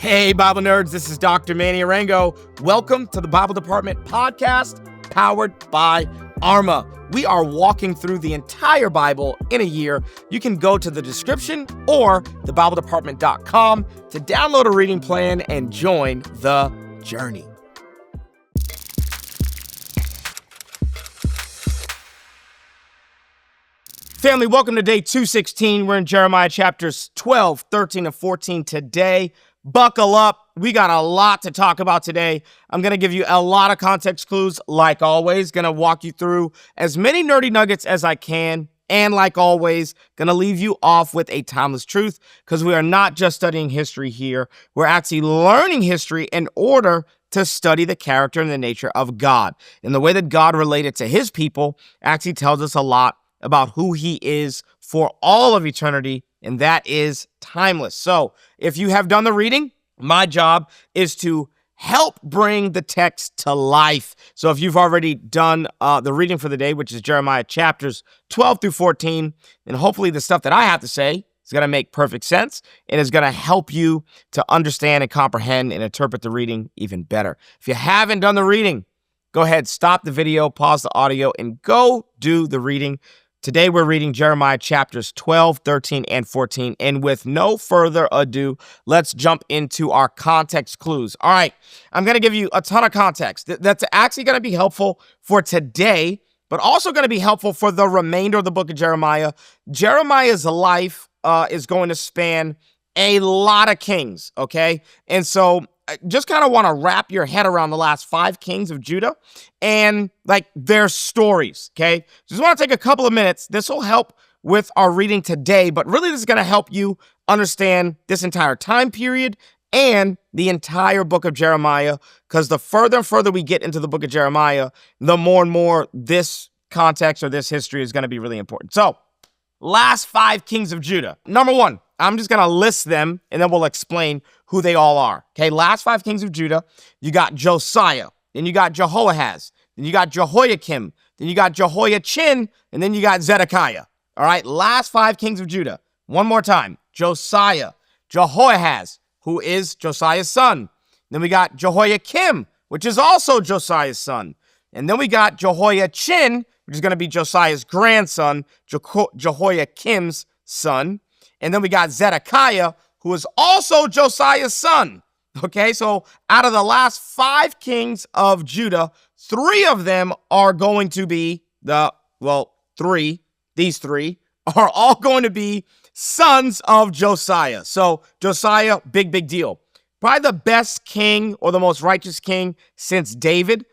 Hey, Bible nerds, this is Dr. Manny Arango. Welcome to the Bible Department podcast, powered by Arma. We are walking through the entire Bible in a year. You can go to the description or thebibledepartment.com to download a reading plan and join the journey. Family, welcome to day 216. We're in Jeremiah chapters 12, 13, and 14 today. Buckle up. We got a lot to talk about today. I'm going to give you a lot of context clues, like always. Going to walk you through as many nerdy nuggets as I can. And like always, going to leave you off with a timeless truth, because we are not just studying history here. We're actually learning history in order to study the character and the nature of God. And the way that God related to his people actually tells us a lot about who he is for all of eternity, and that is timeless. So if you have done the reading, my job is to help bring the text to life. So if you've already done the reading for the day, which is Jeremiah chapters 12 through 14, then hopefully the stuff that I have to say is going to make perfect sense and is going to help you to understand and comprehend and interpret the reading even better. If you haven't done the reading, go ahead, stop the video, pause the audio, and go do the reading. Today, we're reading Jeremiah chapters 12, 13, and 14. And with no further ado, let's jump into our context clues. All right, I'm going to give you a ton of context that's actually going to be helpful for today, but also going to be helpful for the remainder of the book of Jeremiah. Jeremiah's life is going to span a lot of kings, okay? And so I just kind of want to wrap your head around the last 5 kings of Judah and like their stories, okay? Just want to take a couple of minutes. This will help with our reading today, but really this is going to help you understand this entire time period and the entire book of Jeremiah, because the further and further we get into the book of Jeremiah, the more and more this context or this history is going to be really important. So, last 5 kings of Judah. Number 1, I'm just going to list them, and then we'll explain who they all are. Okay, last 5 kings of Judah. You got Josiah, then you got Jehoahaz, then you got Jehoiakim, then you got Jehoiachin, and then you got Zedekiah. All right, last 5 kings of Judah. One more time. Josiah, Jehoahaz, who is Josiah's son. Then we got Jehoiakim, which is also Josiah's son. And then we got Jehoiachin, which is going to be Josiah's grandson, Jehoiakim's son. And then we got Zedekiah, who is also Josiah's son. Okay, so out of the last 5 kings of Judah, 3 of them are going to be these 3 are all going to be sons of Josiah. So Josiah, big deal. Probably the best king or the most righteous king since David.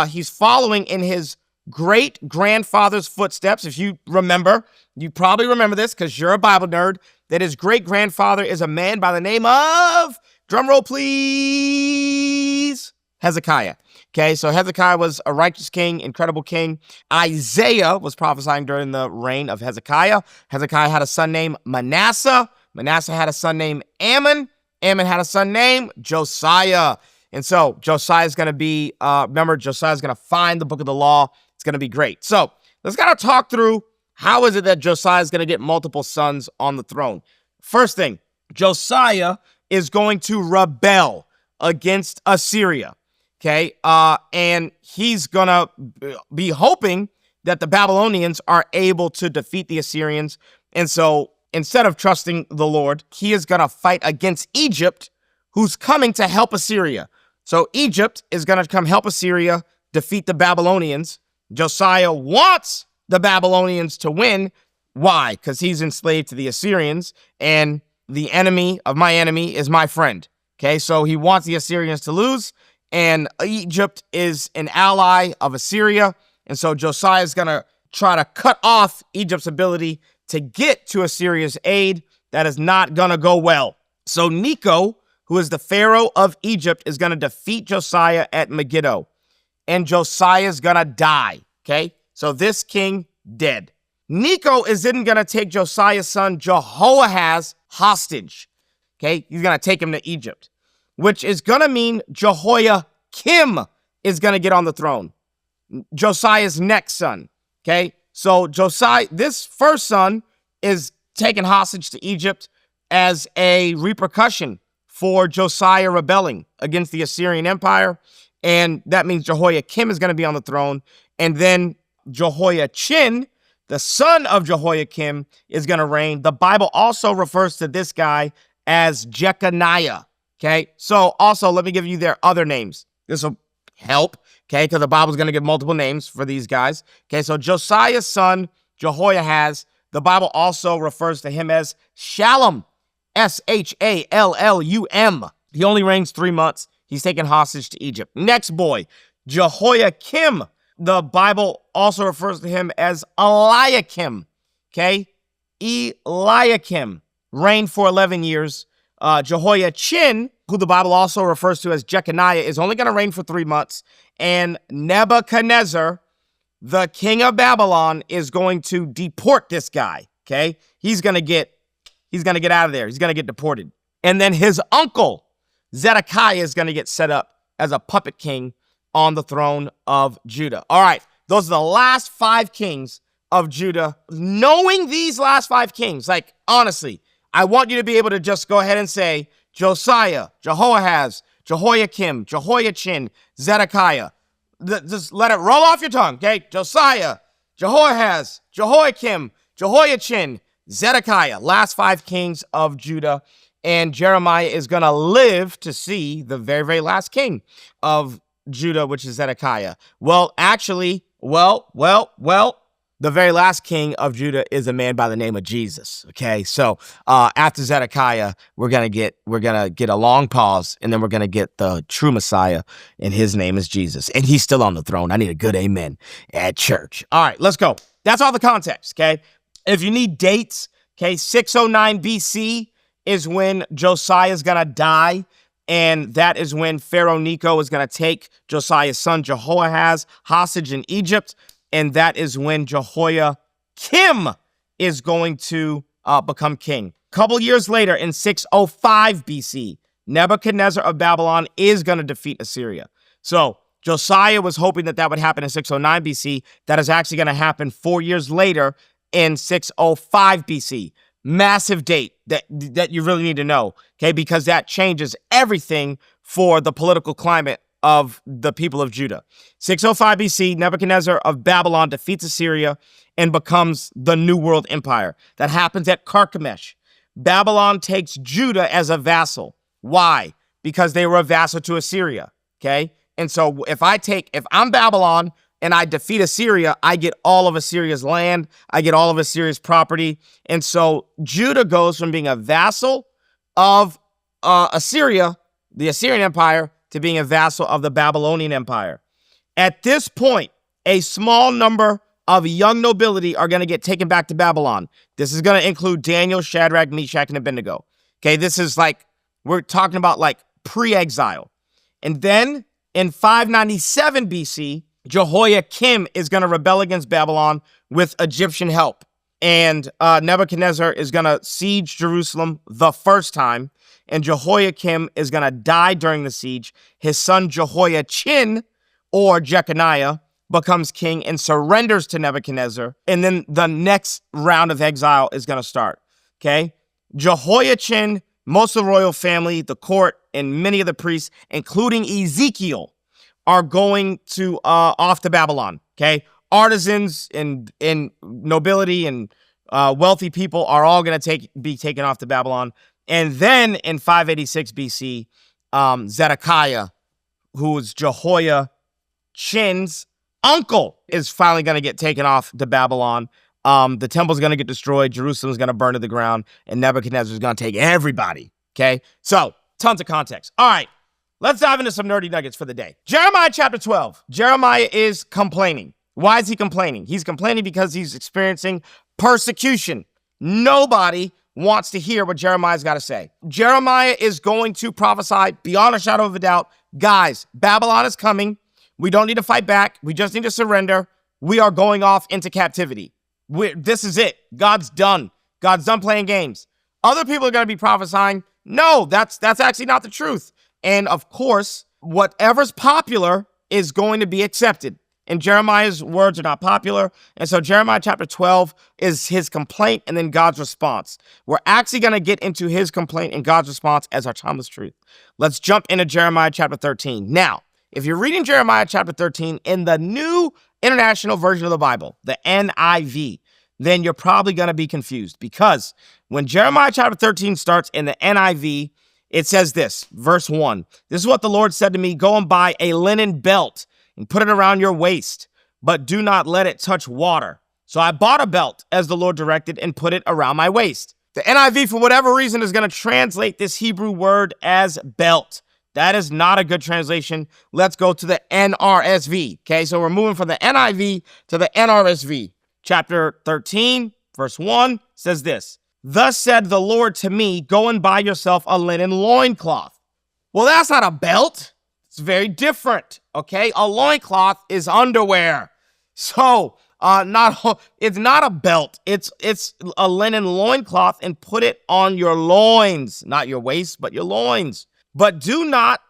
He's following in his great-grandfather's footsteps. If you remember, you probably remember this because you're a Bible nerd, that his great-grandfather is a man by the name of, drumroll please, Hezekiah. Okay, so Hezekiah was a righteous king, incredible king. Isaiah was prophesying during the reign of Hezekiah. Hezekiah had a son named Manasseh. Manasseh had a son named Ammon. Ammon had a son named Josiah. And so Josiah is going to be, Josiah is going to find the book of the law. It's going to be great. So let's kind of talk through how is it that Josiah is going to get multiple sons on the throne. First thing, Josiah is going to rebel against Assyria. Okay, and he's going to be hoping that the Babylonians are able to defeat the Assyrians. And so instead of trusting the Lord, he is going to fight against Egypt, who's coming to help Assyria. So Egypt is going to come help Assyria defeat the Babylonians. Josiah wants the Babylonians to win. Why? Because he's enslaved to the Assyrians, and the enemy of my enemy is my friend. Okay, so he wants the Assyrians to lose, and Egypt is an ally of Assyria, and so Josiah is going to try to cut off Egypt's ability to get to Assyria's aid. That is not going to go well. So Necho, who is the Pharaoh of Egypt, is going to defeat Josiah at Megiddo. And Josiah is going to die, okay? So this king, dead. Necho is then going to take Josiah's son Jehoahaz hostage, okay? He's going to take him to Egypt, which is going to mean Jehoiakim is going to get on the throne. Josiah's next son, okay? So Josiah, this first son is taken hostage to Egypt as a repercussion for Josiah rebelling against the Assyrian Empire. And that means Jehoiakim is going to be on the throne. And then Jehoiachin, the son of Jehoiakim, is going to reign. The Bible also refers to this guy as Jeconiah. Okay, so also let me give you their other names. This will help, okay, because the Bible's going to give multiple names for these guys. Okay, so Josiah's son, Jehoiahaz, the Bible also refers to him as Shallum, Shallum. He only reigns 3 months. He's taken hostage to Egypt. Next boy, Jehoiakim. The Bible also refers to him as Eliakim, okay? Eliakim reigned for 11 years. Jehoiachin, who the Bible also refers to as Jeconiah, is only going to reign for 3 months. And Nebuchadnezzar, the king of Babylon, is going to deport this guy, okay? He's going to get out of there. He's going to get deported. And then his uncle, Zedekiah, is going to get set up as a puppet king on the throne of Judah. All right, those are the last 5 kings of Judah. Knowing these last 5 kings, like, honestly, I want you to be able to just go ahead and say Josiah, Jehoahaz, Jehoiakim, Jehoiachin, Zedekiah. Just let it roll off your tongue, okay? Josiah, Jehoahaz, Jehoiakim, Jehoiachin, Zedekiah. Last 5 kings of Judah. And Jeremiah is going to live to see the very, very last king of Judah, which is Zedekiah. Well, actually, the very last king of Judah is a man by the name of Jesus. Okay, so after Zedekiah, we're gonna get a long pause, and then we're gonna get the true Messiah, and his name is Jesus, and he's still on the throne. I need a good amen at church. All right, let's go. That's all the context. Okay, if you need dates, okay, 609 BC is when Josiah is gonna die. And that is when Pharaoh Necho is going to take Josiah's son Jehoahaz hostage in Egypt. And that is when Jehoiakim is going to become king. A couple years later, in 605 BC, Nebuchadnezzar of Babylon is going to defeat Assyria. So Josiah was hoping that would happen in 609 BC. That is actually going to happen 4 years later in 605 BC. Massive date that you really need to know, okay? Because that changes everything for the political climate of the people of Judah. 605 BC, Nebuchadnezzar of Babylon defeats Assyria and becomes the New World Empire. That happens at Carchemish. Babylon takes Judah as a vassal. Why? Because they were a vassal to Assyria, okay? And so if I'm Babylon and I defeat Assyria, I get all of Assyria's land. I get all of Assyria's property. And so Judah goes from being a vassal of Assyria, the Assyrian Empire, to being a vassal of the Babylonian Empire. At this point, a small number of young nobility are going to get taken back to Babylon. This is going to include Daniel, Shadrach, Meshach, and Abednego. Okay, this is we're talking about pre-exile. And then in 597 BC, Jehoiakim is going to rebel against Babylon with Egyptian help. And Nebuchadnezzar is going to siege Jerusalem the first time. And Jehoiakim is going to die during the siege. His son Jehoiachin, or Jeconiah, becomes king and surrenders to Nebuchadnezzar. And then the next round of exile is going to start. Okay? Jehoiachin, most of the royal family, the court, and many of the priests, including Ezekiel, are going to off to Babylon, okay? Artisans and nobility and wealthy people are all going to be taken off to Babylon. And then in 586 BC, Zedekiah, who is Jehoiachin's uncle, is finally going to get taken off to Babylon. The temple's going to get destroyed. Jerusalem's going to burn to the ground. And Nebuchadnezzar is going to take everybody, okay? So, tons of context. All right. Let's dive into some nerdy nuggets for the day. Jeremiah chapter 12. Jeremiah is complaining. Why is he complaining? He's complaining because he's experiencing persecution. Nobody wants to hear what Jeremiah's got to say. Jeremiah is going to prophesy beyond a shadow of a doubt. Guys, Babylon is coming. We don't need to fight back. We just need to surrender. We are going off into captivity. This is it. God's done. God's done playing games. Other people are going to be prophesying. No, that's actually not the truth. And of course, whatever's popular is going to be accepted. And Jeremiah's words are not popular. And so Jeremiah chapter 12 is his complaint and then God's response. We're actually going to get into his complaint and God's response as our timeless truth. Let's jump into Jeremiah chapter 13. Now, if you're reading Jeremiah chapter 13 in the New International Version of the Bible, the NIV, then you're probably going to be confused, because when Jeremiah chapter 13 starts in the NIV, it says this, verse 1. This is what the Lord said to me: go and buy a linen belt and put it around your waist, but do not let it touch water. So I bought a belt as the Lord directed and put it around my waist. The NIV, for whatever reason, is going to translate this Hebrew word as belt. That is not a good translation. Let's go to the NRSV. Okay, so we're moving from the NIV to the NRSV. Chapter 13, verse 1 says this: thus said the Lord to me, go and buy yourself a linen loincloth. Well, that's not a belt. It's very different, okay? A loincloth is underwear. So, it's not a belt. It's a linen loincloth, and put it on your loins, not your waist, but your loins. But do not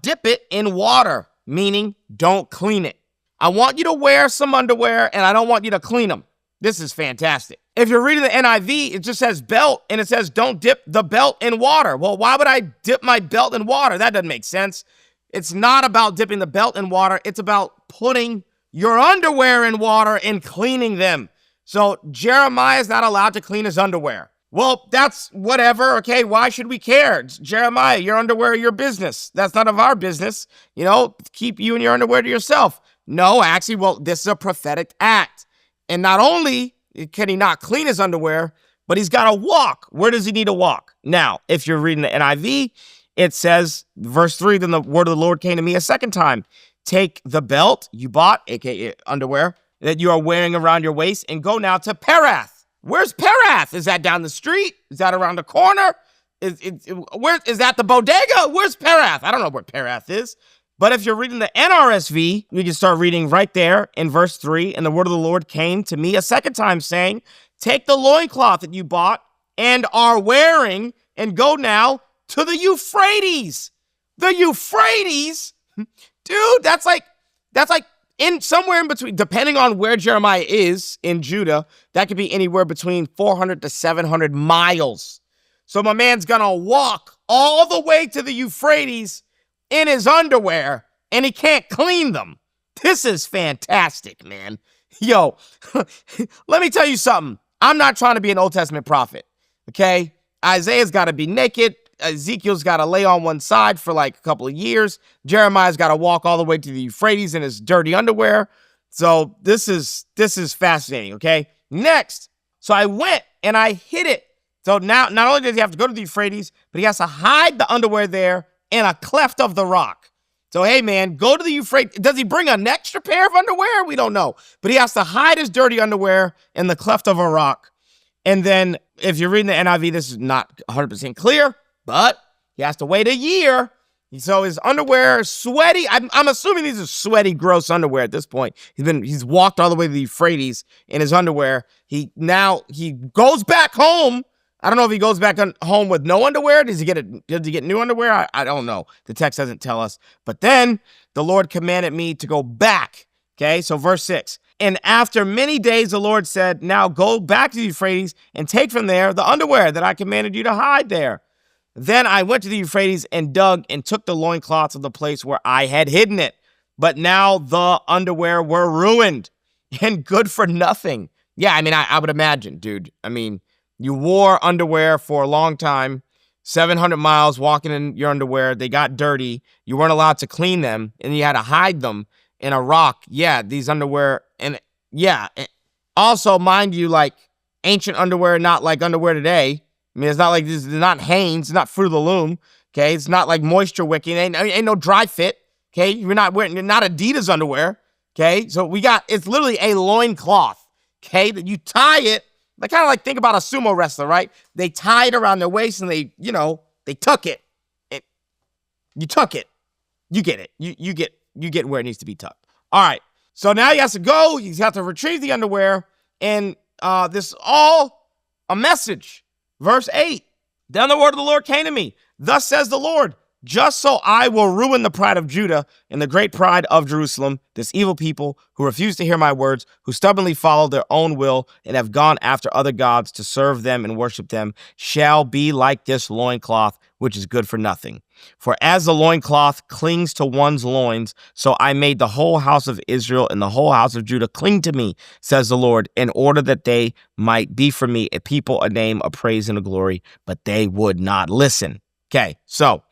dip it in water, meaning don't clean it. I want you to wear some underwear, and I don't want you to clean them. This is fantastic. If you're reading the NIV, it just says belt, and it says don't dip the belt in water. Well, why would I dip my belt in water? That doesn't make sense. It's not about dipping the belt in water. It's about putting your underwear in water and cleaning them. So Jeremiah is not allowed to clean his underwear. Well, that's whatever, okay? Why should we care? It's Jeremiah, your underwear, your business. That's none of our business. Keep you and your underwear to yourself. No, actually, well, this is a prophetic act. And not only can he not clean his underwear, but he's got to walk. Where does he need to walk? Now, if you're reading the NIV, it says, verse 3, then the word of the Lord came to me a second time. Take the belt you bought, aka underwear, that you are wearing around your waist, and go now to Perath. Where's Perath? Is that down the street? Is that around the corner? Is that the bodega? Where's Perath? I don't know where Perath is. But if you're reading the NRSV, you can start reading right there in verse 3. And the word of the Lord came to me a second time, saying, take the loincloth that you bought and are wearing, and go now to the Euphrates. The Euphrates? Dude, that's like in somewhere in between, depending on where Jeremiah is in Judah, that could be anywhere between 400 to 700 miles. So my man's gonna walk all the way to the Euphrates in his underwear, and he can't clean them. This is fantastic, man. Yo, let me tell you something. I'm not trying to be an Old Testament prophet, okay? Isaiah's got to be naked. Ezekiel's got to lay on one side for like a couple of years. Jeremiah's got to walk all the way to the Euphrates in his dirty underwear. So this is fascinating, okay? Next, so I went and I hid it. So now, not only does he have to go to the Euphrates, but he has to hide the underwear there in a cleft of the rock. So, hey, man, go to the Euphrates. Does he bring an extra pair of underwear? We don't know. But he has to hide his dirty underwear in the cleft of a rock. And then, if you're reading the NIV, this is not 100% clear, but he has to wait a year. So his underwear is sweaty. I'm assuming these are sweaty, gross underwear at this point. He's walked all the way to the Euphrates in his underwear. He goes back home. I don't know if he goes back home with no underwear. Does he get new underwear? I don't know. The text doesn't tell us. But then the Lord commanded me to go back. Okay, so verse 6. And after many days, the Lord said, now go back to the Euphrates and take from there the underwear that I commanded you to hide there. Then I went to the Euphrates and dug and took the loincloths of the place where I had hidden it. But now the underwear were ruined and good for nothing. Yeah, I mean, I would imagine, dude. I mean, you wore underwear for a long time, 700 miles walking in your underwear. They got dirty. You weren't allowed to clean them, and you had to hide them in a rock. Yeah, these underwear, and yeah. Also, mind you, like ancient underwear, not like underwear today. I mean, it's not like this. It's not Hanes. It's not Fruit of the Loom. Okay, it's not like moisture wicking. Ain't no dry fit. Okay, you're not Adidas underwear. Okay, so it's literally a loincloth. Okay, that you tie it. Like kind of like think about a sumo wrestler, right? They tie it around their waist and they tuck it. You tuck it. You get it. You get where it needs to be tucked. All right. So now he has to go. He's got to retrieve the underwear, and this is all a message. Verse 8. Then the word of the Lord came to me. Thus says the Lord, just so I will ruin the pride of Judah and the great pride of Jerusalem, this evil people who refuse to hear my words, who stubbornly follow their own will and have gone after other gods to serve them and worship them, shall be like this loincloth, which is good for nothing. For as the loincloth clings to one's loins, so I made the whole house of Israel and the whole house of Judah cling to me, says the Lord, in order that they might be for me a people, a name, a praise, and a glory, but they would not listen. Okay, so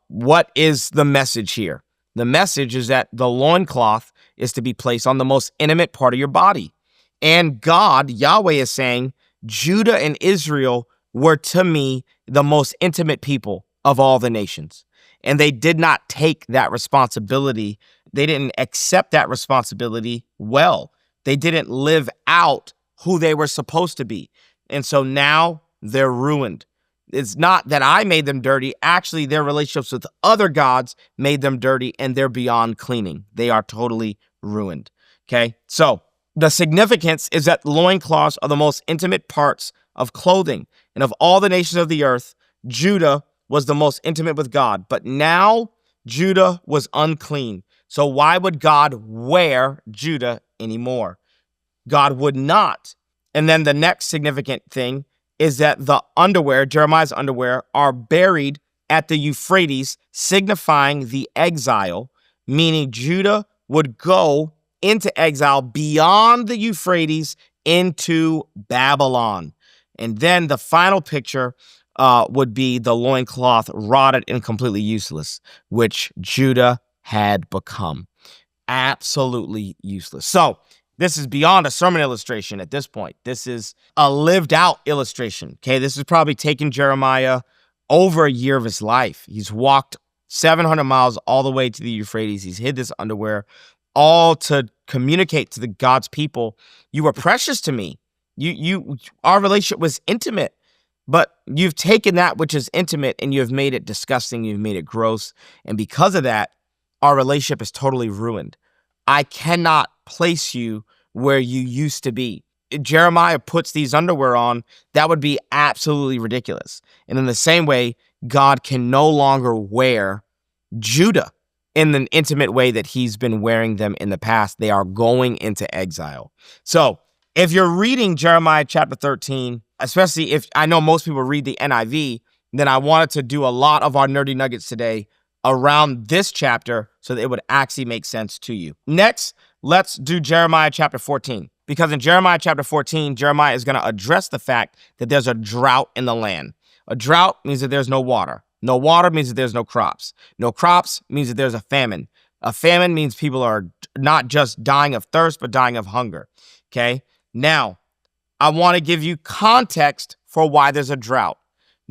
what is the message here? The message is that the loincloth is to be placed on the most intimate part of your body. And God, Yahweh, is saying, Judah and Israel were to me the most intimate people of all the nations. And they did not take that responsibility. They didn't accept that responsibility well. They didn't live out who they were supposed to be. And so now they're ruined. It's not that I made them dirty. Actually, their relationships with other gods made them dirty, and they're beyond cleaning. They are totally ruined. Okay, so the significance is that loincloths are the most intimate parts of clothing. And of all the nations of the earth, Judah was the most intimate with God. But now Judah was unclean. So why would God wear Judah anymore? God would not. And then the next significant thing is that the underwear, Jeremiah's underwear, are buried at the Euphrates, signifying the exile, meaning Judah would go into exile beyond the Euphrates into Babylon. And then the final picture would be the loincloth rotted and completely useless, which Judah had become. Absolutely useless. So this is beyond a sermon illustration at this point. This is a lived out illustration. Okay, this is probably taken Jeremiah over a year of his life. He's walked 700 miles all the way to the Euphrates. He's hid this underwear, all to communicate to the God's people, you were precious to me. Our relationship was intimate, but you've taken that which is intimate and you have made it disgusting. You've made it gross. And because of that, our relationship is totally ruined. I cannot place you where you used to be. If Jeremiah puts these underwear on, that would be absolutely ridiculous. And in the same way, God can no longer wear Judah in an intimate way that he's been wearing them in the past. They are going into exile. So if you're reading Jeremiah chapter 13, especially if I know most people read the NIV, then I wanted to do a lot of our nerdy nuggets today around this chapter so that it would actually make sense to you. Next, let's do Jeremiah chapter 14. Because in Jeremiah chapter 14, Jeremiah is going to address the fact that there's a drought in the land. A drought means that there's no water. No water means that there's no crops. No crops means that there's a famine. A famine means people are not just dying of thirst, but dying of hunger. Okay? Now, I want to give you context for why there's a drought.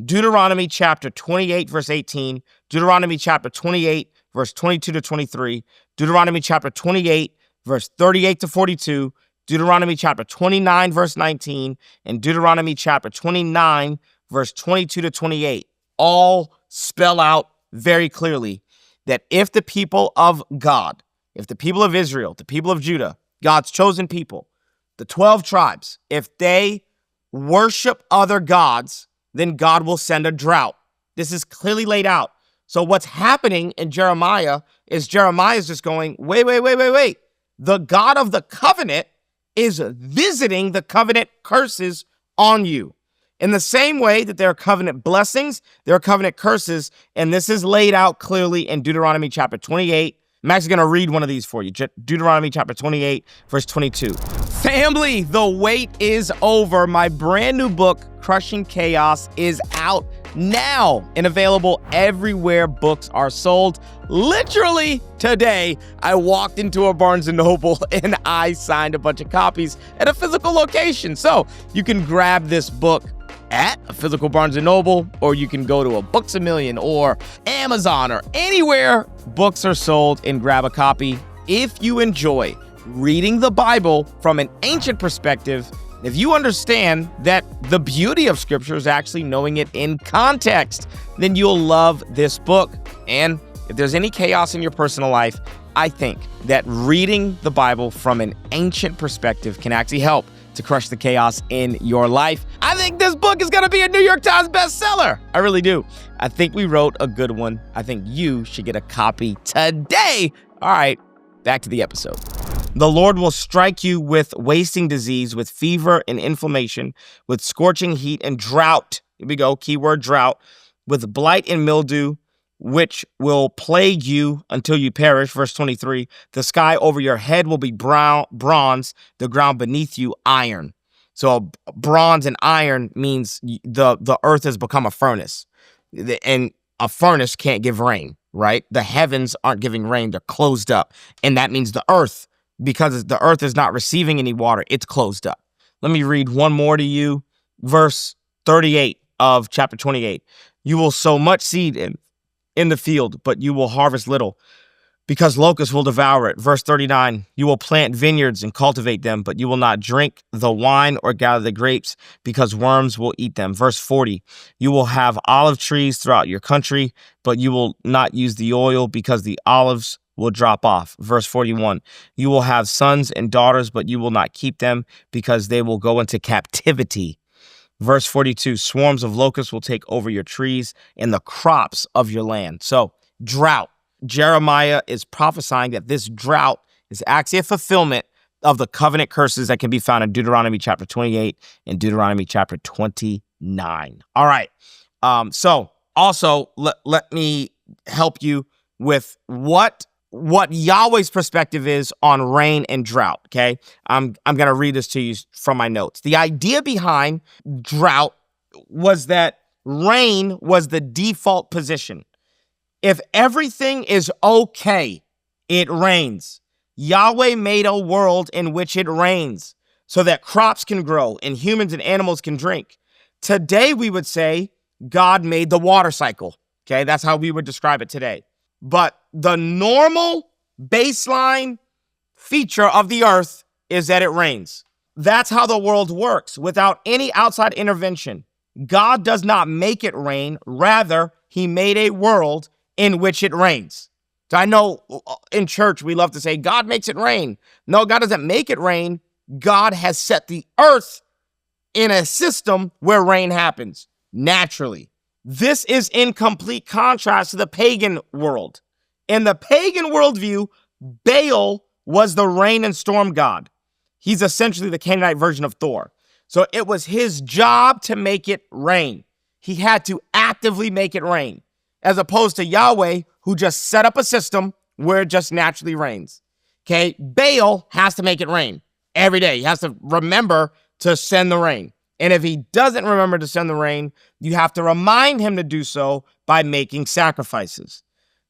Deuteronomy chapter 28, verse 18, Deuteronomy chapter 28, verse 22 to 23, Deuteronomy chapter 28, verse 38 to 42, Deuteronomy chapter 29, verse 19, and Deuteronomy chapter 29, verse 22 to 28, all spell out very clearly that if the people of God, if the people of Israel, the people of Judah, God's chosen people, the 12 tribes, if they worship other gods, then God will send a drought. This is clearly laid out. So what's happening in Jeremiah is Jeremiah's just going, wait. The God of the covenant is visiting the covenant curses on you. In the same way that there are covenant blessings, there are covenant curses, and this is laid out clearly in Deuteronomy chapter 28. I'm actually going to read one of these for you. Deuteronomy chapter 28, verse 22. Family, the wait is over. My brand new book, Crushing Chaos, is out now and available everywhere books are sold. Literally today, I walked into a Barnes & Noble and I signed a bunch of copies at a physical location. So you can grab this book at a physical Barnes & Noble, or you can go to a Books A Million or Amazon or anywhere books are sold and grab a copy. If you enjoy reading the Bible from an ancient perspective, if you understand that the beauty of Scripture is actually knowing it in context, then you'll love this book. And if there's any chaos in your personal life, I think that reading the Bible from an ancient perspective can actually help to crush the chaos in your life. I think this book book is going to be a New York Times bestseller. I really do. I think we wrote a good one. I think you should get a copy today. All right, back to the episode. The Lord will strike you with wasting disease, with fever and inflammation, with scorching heat and drought. Here we go, keyword drought, with blight and mildew, which will plague you until you perish. Verse 23, the sky over your head will be bronze, the ground beneath you iron. So bronze and iron means the earth has become a furnace, and a furnace can't give rain, right? The heavens aren't giving rain, they're closed up. And that means the earth, because the earth is not receiving any water, it's closed up. Let me read one more to you. Verse 38 of chapter 28. You will sow much seed in the field, but you will harvest little, because locusts will devour it. Verse 39, you will plant vineyards and cultivate them, but you will not drink the wine or gather the grapes, because worms will eat them. Verse 40, you will have olive trees throughout your country, but you will not use the oil, because the olives will drop off. Verse 41, you will have sons and daughters, but you will not keep them, because they will go into captivity. Verse 42, swarms of locusts will take over your trees and the crops of your land. So, drought. Jeremiah is prophesying that this drought is actually a fulfillment of the covenant curses that can be found in Deuteronomy chapter 28 and Deuteronomy chapter 29. All right. So also let me help you with what Yahweh's perspective is on rain and drought. Okay. I'm going to read this to you from my notes. The idea behind drought was that rain was the default position. If everything is okay, it rains. Yahweh made a world in which it rains so that crops can grow and humans and animals can drink. Today, we would say God made the water cycle. Okay, that's how we would describe it today. But the normal baseline feature of the earth is that it rains. That's how the world works without any outside intervention. God does not make it rain. Rather, he made a world in which it rains. So I know in church we love to say God makes it rain. No, God doesn't make it rain. God has set the earth in a system where rain happens naturally. This is in complete contrast to the pagan world. In the pagan worldview, Baal was the rain and storm god. He's essentially the Canaanite version of Thor. So it was his job to make it rain. He had to actively make it rain, as opposed to Yahweh, who just set up a system where it just naturally rains. Okay, Baal has to make it rain every day. He has to remember to send the rain. And if he doesn't remember to send the rain, you have to remind him to do so by making sacrifices.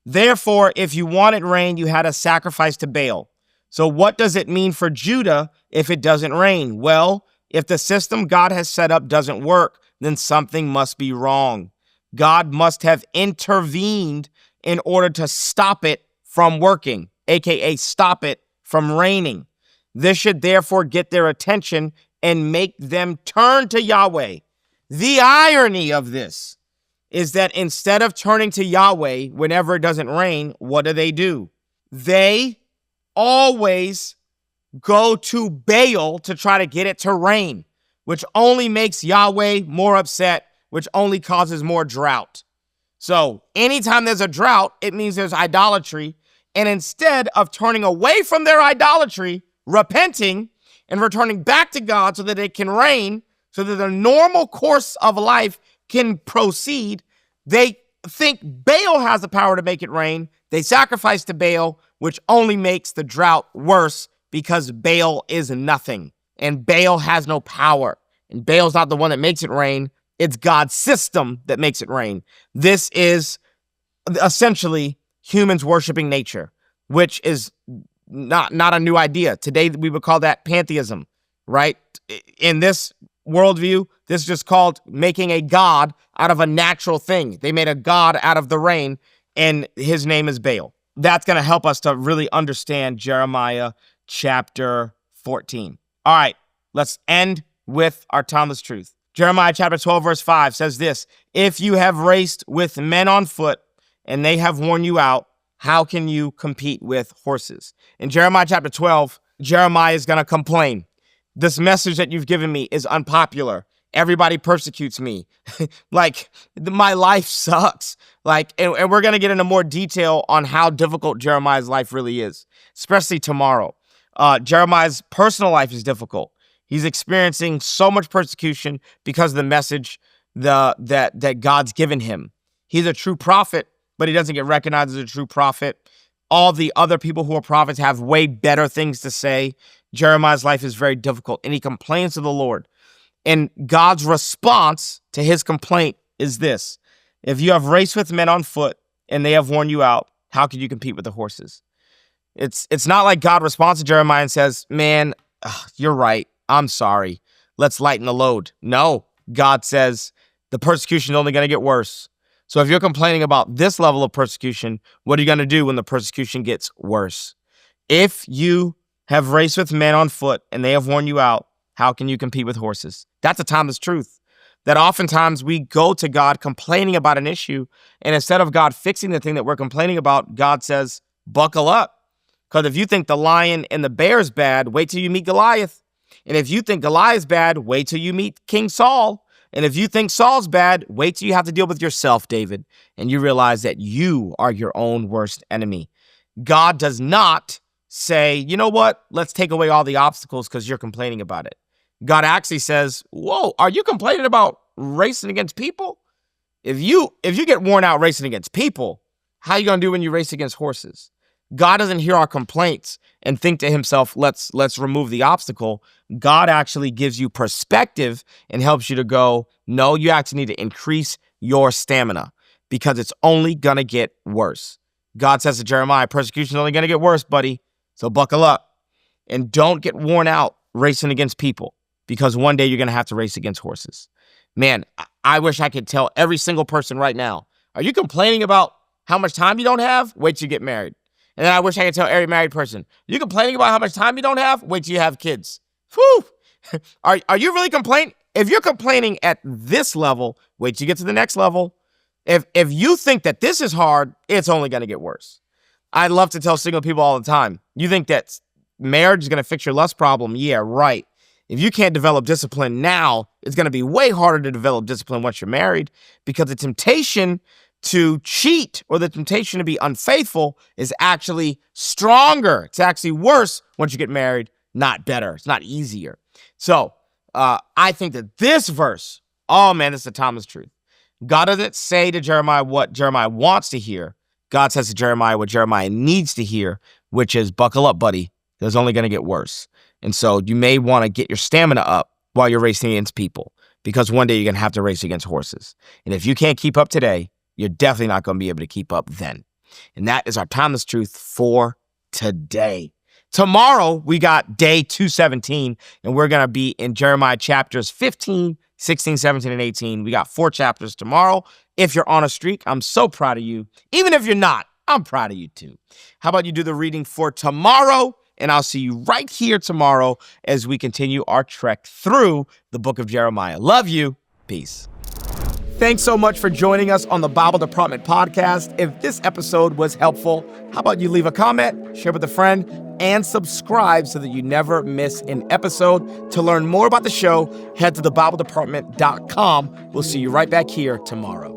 Therefore, if you wanted rain, you had to sacrifice to Baal. So what does it mean for Judah if it doesn't rain? Well, if the system God has set up doesn't work, then something must be wrong. God must have intervened in order to stop it from working, aka stop it from raining. This should therefore get their attention and make them turn to Yahweh. The irony of this is that instead of turning to Yahweh whenever it doesn't rain, what do? They always go to Baal to try to get it to rain, which only makes Yahweh more upset, which only causes more drought. So anytime there's a drought, it means there's idolatry. And instead of turning away from their idolatry, repenting, and returning back to God so that it can rain, so that the normal course of life can proceed, they think Baal has the power to make it rain. They sacrifice to Baal, which only makes the drought worse because Baal is nothing. And Baal has no power. And Baal's not the one that makes it rain. It's God's system that makes it rain. This is essentially humans worshiping nature, which is not a new idea. Today, we would call that pantheism, right? In this worldview, this is just called making a god out of a natural thing. They made a god out of the rain, and his name is Baal. That's going to help us to really understand Jeremiah chapter 14. All right, let's end with our timeless truth. Jeremiah chapter 12, verse 5 says this: if you have raced with men on foot and they have worn you out, how can you compete with horses? In Jeremiah chapter 12, Jeremiah is going to complain. This message that you've given me is unpopular. Everybody persecutes me. Like, my life sucks. Like, and we're going to get into more detail on how difficult Jeremiah's life really is, especially tomorrow. Jeremiah's personal life is difficult. He's experiencing so much persecution because of the message that God's given him. He's a true prophet, but he doesn't get recognized as a true prophet. All the other people who are prophets have way better things to say. Jeremiah's life is very difficult, and he complains to the Lord. And God's response to his complaint is this: if you have raced with men on foot and they have worn you out, how can you compete with the horses? It's not like God responds to Jeremiah and says, man, you're right. I'm sorry. Let's lighten the load. No, God says the persecution is only going to get worse. So if you're complaining about this level of persecution, what are you going to do when the persecution gets worse? If you have raced with men on foot and they have worn you out, how can you compete with horses? That's a timeless truth. That oftentimes we go to God complaining about an issue, and instead of God fixing the thing that we're complaining about, God says, buckle up. Because if you think the lion and the bear is bad, wait till you meet Goliath. And if you think Goliath's bad, wait till you meet King Saul. And if you think Saul's bad, wait till you have to deal with yourself, David, and you realize that you are your own worst enemy. God does not say, you know what, let's take away all the obstacles because you're complaining about it. God actually says, whoa, are you complaining about racing against people? If you get worn out racing against people, how are you going to do when you race against horses? God doesn't hear our complaints and think to himself, let's remove the obstacle. God actually gives you perspective and helps you to go, no, you actually need to increase your stamina because it's only going to get worse. God says to Jeremiah, persecution is only going to get worse, buddy. So buckle up and don't get worn out racing against people because one day you're going to have to race against horses. Man, I wish I could tell every single person right now, are you complaining about how much time you don't have? Wait till you get married. And then I wish I could tell every married person, you complaining about how much time you don't have? Wait till you have kids. Whew. Are you really complaining? If you're complaining at this level, wait till you get to the next level. If you think that this is hard, it's only going to get worse. I love to tell single people all the time, you think that marriage is going to fix your lust problem? Yeah, right. If you can't develop discipline now, it's going to be way harder to develop discipline once you're married because the temptation to cheat or the temptation to be unfaithful is actually stronger. It's actually worse once you get married, not better. It's not easier. So I think that this verse, oh man, it's the timeless truth. God doesn't say to Jeremiah what Jeremiah wants to hear. God says to Jeremiah what Jeremiah needs to hear, which is buckle up, buddy. It's only going to get worse. And so you may want to get your stamina up while you're racing against people because one day you're going to have to race against horses. And if you can't keep up today, you're definitely not going to be able to keep up then. And that is our timeless truth for today. Tomorrow, we got day 217, and we're going to be in Jeremiah chapters 15, 16, 17, and 18. We got 4 chapters tomorrow. If you're on a streak, I'm so proud of you. Even if you're not, I'm proud of you too. How about you do the reading for tomorrow? And I'll see you right here tomorrow as we continue our trek through the book of Jeremiah. Love you. Peace. Thanks so much for joining us on the Bible Department podcast. If this episode was helpful, how about you leave a comment, share with a friend, and subscribe so that you never miss an episode. To learn more about the show, head to thebibledepartment.com. We'll see you right back here tomorrow.